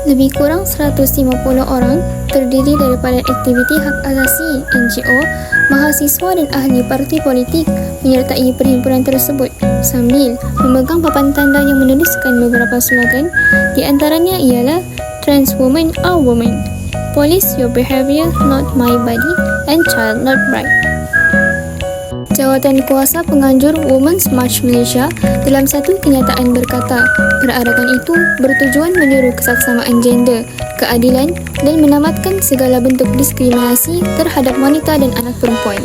Lebih kurang 150 orang terdiri daripada aktiviti hak asasi, NGO, mahasiswa dan ahli parti politik menyertai perhimpunan tersebut sambil memegang papan tanda yang menuliskan beberapa slogan. Di antaranya ialah Trans Women are Women, Police Your Behavior, Not My Body, and Child Not Bride. Jawatan kuasa penganjur Women's March Malaysia dalam satu kenyataan berkata, perarakan itu bertujuan menyuruh kesaksamaan gender, keadilan dan menamatkan segala bentuk diskriminasi terhadap wanita dan anak perempuan.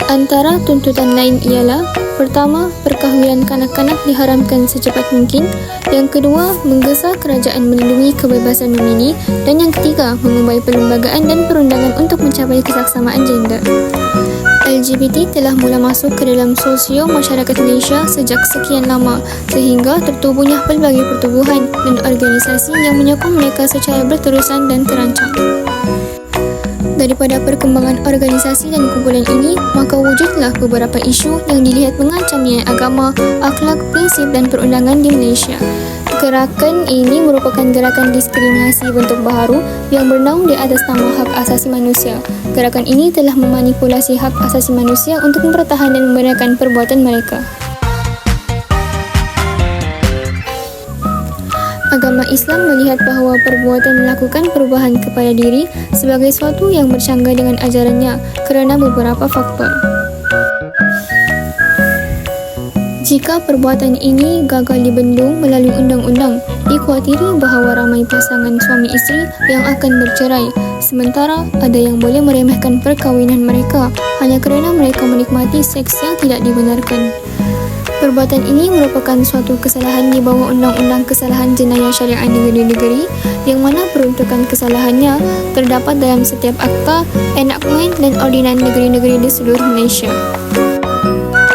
Antara tuntutan lain ialah, pertama, perkahwinan kanak-kanak diharamkan secepat mungkin, yang kedua, menggesa kerajaan melindungi kebebasan memilih, dan yang ketiga, mengubah perlembagaan dan perundangan untuk mencapai kesaksamaan gender. LGBT telah mula masuk ke dalam sosio masyarakat Malaysia sejak sekian lama sehingga tertubuhnya pelbagai pertubuhan dan organisasi yang menyokong mereka secara berterusan dan terancang. Daripada perkembangan organisasi dan kumpulan ini, maka wujudlah beberapa isu yang dilihat mengancam nilai agama, akhlak, prinsip dan perundangan di Malaysia. Gerakan ini merupakan gerakan diskriminasi bentuk baharu yang bernaung di atas nama hak asasi manusia. Gerakan ini telah memanipulasi hak asasi manusia untuk mempertahankan dan membenarkan perbuatan mereka. Agama Islam melihat bahawa perbuatan melakukan perubahan kepada diri sebagai suatu yang bercanggah dengan ajarannya kerana beberapa faktor. Jika perbuatan ini gagal dibendung melalui undang-undang, dikhawatiri bahawa ramai pasangan suami isteri yang akan bercerai, sementara ada yang boleh meremehkan perkahwinan mereka hanya kerana mereka menikmati seks yang tidak dibenarkan. Perbuatan ini merupakan suatu kesalahan di bawah Undang-Undang Kesalahan Jenayah Syariah Negeri-Negeri yang mana peruntukan kesalahannya terdapat dalam setiap akta, enakmen dan ordinan negeri-negeri di seluruh Malaysia.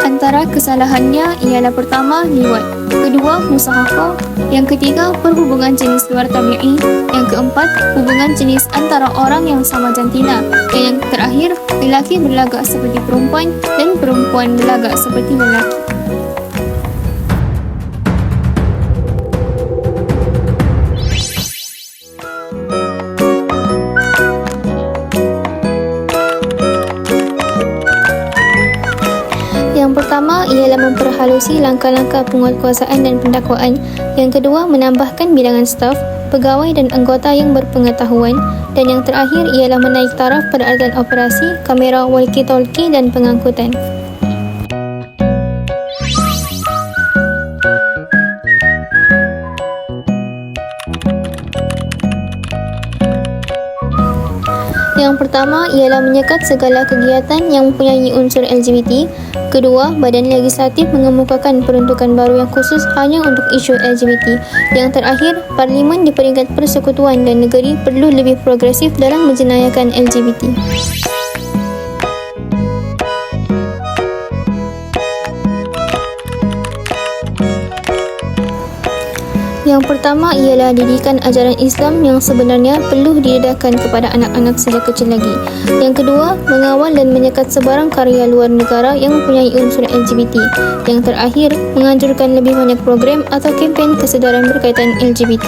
Antara kesalahannya ialah pertama, liwat, kedua, musahafah, yang ketiga, perhubungan jenis luar tabi'i, yang keempat, hubungan jenis antara orang yang sama jantina, dan yang terakhir, lelaki berlagak seperti perempuan dan perempuan berlagak seperti lelaki. Yang pertama ialah memperhalusi langkah-langkah penguatkuasaan dan pendakwaan. Yang kedua, menambahkan bilangan staf, pegawai dan anggota yang berpengetahuan. Dan yang terakhir ialah menaik taraf pada alat operasi, kamera, walkie-talkie dan pengangkutan. Yang pertama ialah menyekat segala kegiatan yang mempunyai unsur LGBT. Kedua, Badan Legislatif mengemukakan peruntukan baru yang khusus hanya untuk isu LGBT. Yang terakhir, Parlimen di peringkat persekutuan dan negeri perlu lebih progresif dalam menjenayahkan LGBT. Yang pertama ialah didikan ajaran Islam yang sebenarnya perlu didedahkan kepada anak-anak sejak kecil lagi. Yang kedua, mengawal dan menyekat sebarang karya luar negara yang mempunyai unsur LGBT. Yang terakhir, menganjurkan lebih banyak program atau kempen kesedaran berkaitan LGBT.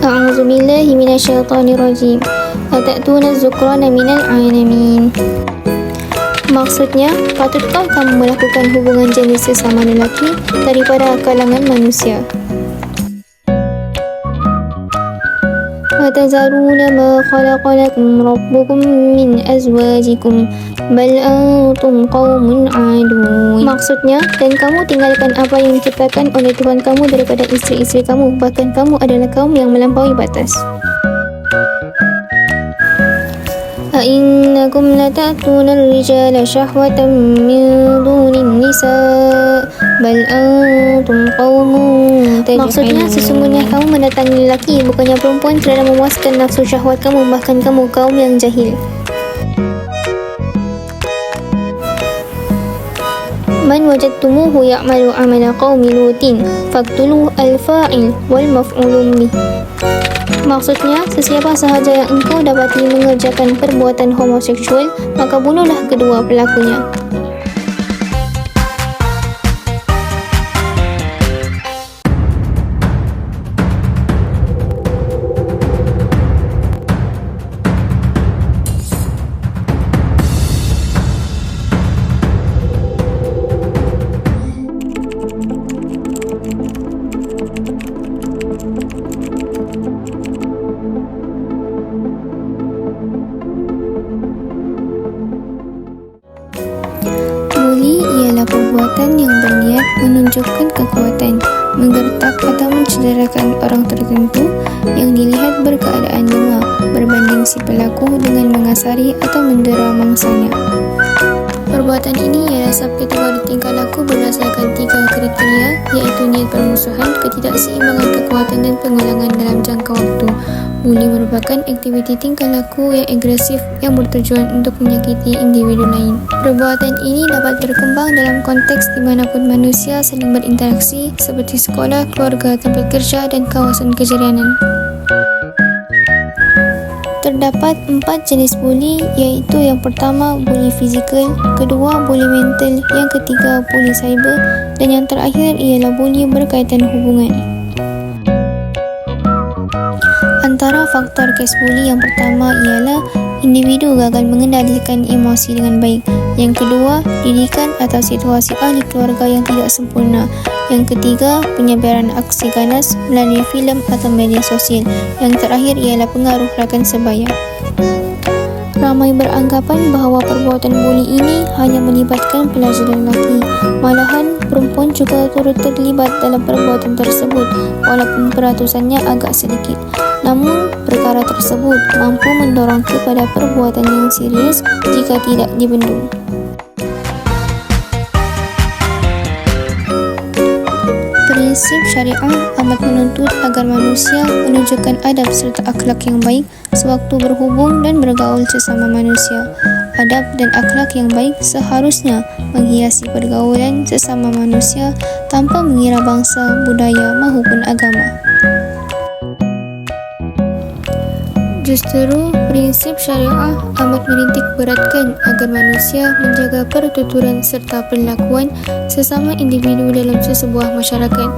A'udzubillahi minasyaitonirrajim. Atatuna zukrana minal alamin. Maksudnya, patutkah kamu melakukan hubungan jenis sesama lelaki daripada kalangan manusia? Watazaruna ma khalaqalakum rabbukum min azwajikum bal antum qaumun adun. Maksudnya, dan kamu tinggalkan apa yang diciptakan oleh Tuhan kamu daripada isteri-isteri kamu, bahkan kamu adalah kaum yang melampaui batas. أَإِنَّكُمْ لَتَأْتُونَ الرِّجَالَ شَهْوَةً مِّن دُونِ النِّسَاءِ بَلْ أَنْتُمْ قَوْمٌ تَجْهَلُونَ. Maksudnya, sesungguhnya kamu mendatangi lelaki, bukannya perempuan, kerana memuaskan nafsu syahwat kamu, bahkan kamu kaum yang jahil. Man wajadtumuhu ya'malu 'amala qaumi lutin faqtulu al-fa'il wal maf'ulun bih. Maksudnya, sesiapa sahaja yang engkau dapati mengerjakan perbuatan homoseksual, maka bunuhlah kedua pelakunya. Buli ialah perbuatan yang berniat menunjukkan kekuatan, menggertak atau mencederakan orang tertentu yang dilihat berkeadaan lemah berbanding si pelaku dengan mengasari atau mendera mangsanya. Perbuatan ini ialah subkategori tingkah laku berdasarkan 3 kriteria, iaitu niat permusuhan, ketidakseimbangan kekuatan dan pengulangan dalam jangka waktu. Buli merupakan aktiviti tingkah laku yang agresif yang bertujuan untuk menyakiti individu lain. Perbuatan ini dapat berkembang dalam konteks di manapun manusia saling berinteraksi seperti sekolah, keluarga, tempat kerja dan kawasan kejiranan. Terdapat 4 jenis buli, iaitu yang pertama buli fizikal, kedua buli mental, yang ketiga buli cyber dan yang terakhir ialah buli berkaitan hubungan. Antara faktor kes buli yang pertama ialah individu gagal mengendalikan emosi dengan baik. Yang kedua, didikan atau situasi ahli keluarga yang tidak sempurna. Yang ketiga, penyebaran aksi ganas melalui filem atau media sosial. Yang terakhir ialah pengaruh rakan sebaya. Ramai beranggapan bahawa perbuatan buli ini hanya melibatkan pelajar lelaki. Malahan, perempuan juga turut terlibat dalam perbuatan tersebut walaupun peratusannya agak sedikit. Namun, perkara tersebut mampu mendorong kepada perbuatan yang serius jika tidak dibendung. Prinsip syariah amat menuntut agar manusia menunjukkan adab serta akhlak yang baik sewaktu berhubung dan bergaul sesama manusia. Adab dan akhlak yang baik seharusnya menghiasi pergaulan sesama manusia tanpa mengira bangsa, budaya maupun agama. Justru, prinsip syariah amat menitik beratkan agar manusia menjaga pertuturan serta perlakuan sesama individu dalam sesebuah masyarakat.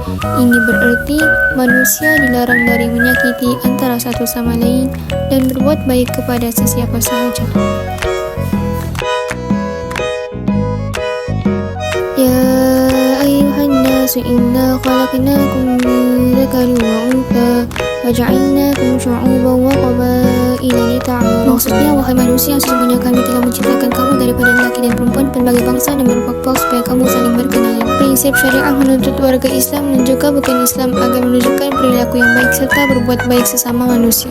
Ini bererti manusia dilarang dari menyakiti antara satu sama lain dan berbuat baik kepada sesiapa sahaja. Ya ayuhan nasu inna khalaqnakum min dzakarin wa untha waja'alnakum syu'uban wa qabaila lita'arafu. Maksudnya, wahai manusia, sesungguhnya kami telah menciptakan kamu daripada lelaki dan perempuan pelbagai bangsa dan berpuak-puak supaya kamu saling berkenalan. Prinsip syariah menuntut warga Islam dan juga bukan Islam agar menunjukkan perilaku yang baik serta berbuat baik sesama manusia.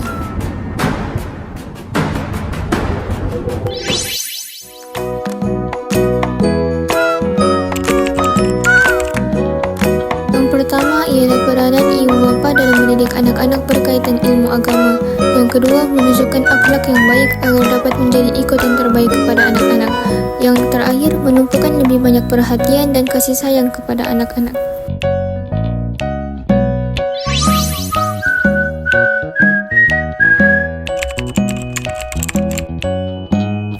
Pertama ialah peranan ibu bapa dalam mendidik anak-anak berkaitan ilmu agama. Yang kedua, menunjukkan akhlak yang baik agar dapat menjadi ikutan terbaik kepada anak-anak. Yang terakhir, menumpukan lebih banyak perhatian dan kasih sayang kepada anak-anak.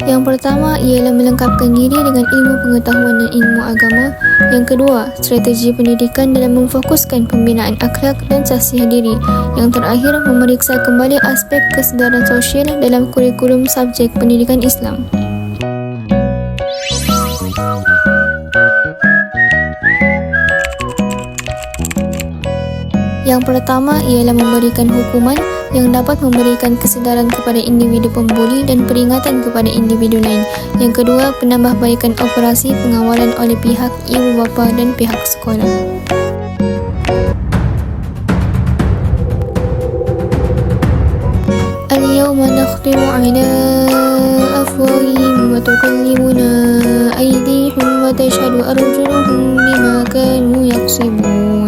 Yang pertama ialah melengkapkan diri dengan ilmu pengetahuan dan ilmu agama. Yang kedua, strategi pendidikan dalam memfokuskan pembinaan akhlak dan tasfiyah diri. Yang terakhir, memeriksa kembali aspek kesedaran sosial dalam kurikulum subjek pendidikan Islam. Yang pertama ialah memberikan hukuman yang dapat memberikan kesedaran kepada individu pembuli dan peringatan kepada individu lain. Yang kedua, penambahbaikan operasi pengawalan oleh pihak ibu bapa dan pihak sekolah. Al-yawma nakhtimu ala afwahihim wa tukallimuna aydihim wa tashhadu arjuluhum bima kanu yaksibun.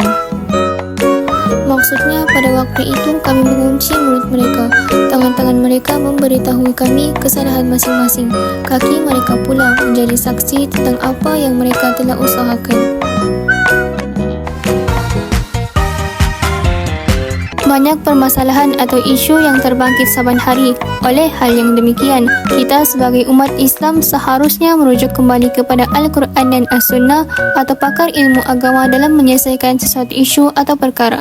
Maksudnya, pada waktu itu kami mengunci mulut mereka, tangan-tangan mereka memberitahui kami kesalahan masing-masing, kaki mereka pula menjadi saksi tentang apa yang mereka telah usahakan. banyak permasalahan atau isu yang terbangkit saban hari. Oleh hal yang demikian, kita sebagai umat Islam seharusnya merujuk kembali kepada Al-Quran dan As-Sunnah atau pakar ilmu agama dalam menyelesaikan sesuatu isu atau perkara.